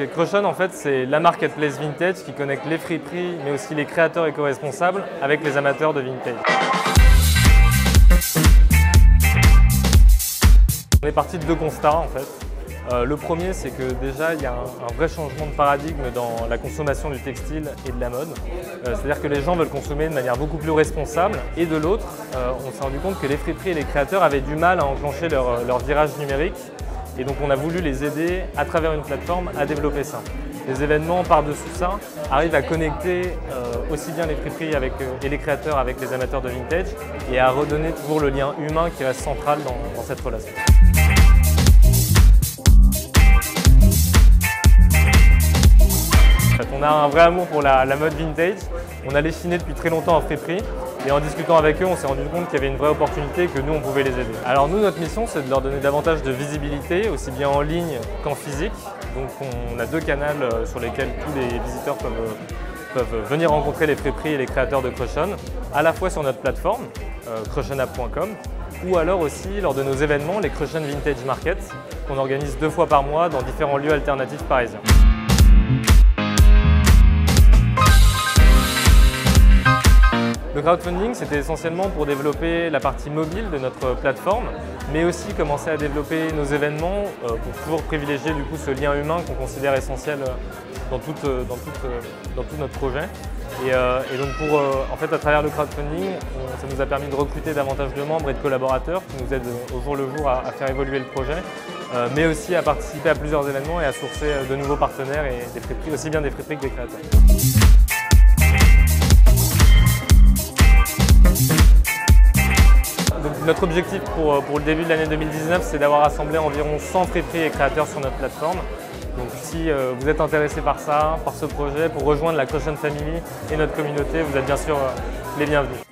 Crushon, en fait, c'est la marketplace vintage qui connecte les friperies, mais aussi les créateurs éco-responsables avec les amateurs de vintage. On est parti de deux constats, en fait. Le premier, c'est que déjà, il y a un vrai changement de paradigme dans la consommation du textile et de la mode. C'est-à-dire que les gens veulent consommer de manière beaucoup plus responsable. Et de l'autre, on s'est rendu compte que les friperies et les créateurs avaient du mal à enclencher leur virage numérique. Et donc on a voulu les aider à travers une plateforme à développer ça. Les événements par-dessous ça arrivent à connecter aussi bien les friperies et les créateurs avec les amateurs de vintage et à redonner toujours le lien humain qui reste central dans cette relation. On a un vrai amour pour la mode vintage. On a les Chinais depuis très longtemps en friperie. Et en discutant avec eux, on s'est rendu compte qu'il y avait une vraie opportunité et que nous, on pouvait les aider. Alors nous, notre mission, c'est de leur donner davantage de visibilité, aussi bien en ligne qu'en physique. Donc on a deux canaux sur lesquels tous les visiteurs peuvent venir rencontrer les friperies et les créateurs de Crushon, à la fois sur notre plateforme, crushonap.com, ou alors aussi lors de nos événements, les Crushon Vintage Market, qu'on organise 2 fois par mois dans différents lieux alternatifs parisiens. Le crowdfunding, c'était essentiellement pour développer la partie mobile de notre plateforme, mais aussi commencer à développer nos événements pour toujours privilégier du coup ce lien humain qu'on considère essentiel dans tout notre projet. Et donc en fait, à travers le crowdfunding, ça nous a permis de recruter davantage de membres et de collaborateurs qui nous aident au jour le jour à faire évoluer le projet, mais aussi à participer à plusieurs événements et à sourcer de nouveaux partenaires et des friperies, aussi bien des friperies que des créateurs. Notre objectif pour le début de l'année 2019, c'est d'avoir rassemblé environ 100 friperies et créateurs sur notre plateforme. Donc si vous êtes intéressé par ça, par ce projet, pour rejoindre la Crushon Family et notre communauté, vous êtes bien sûr les bienvenus.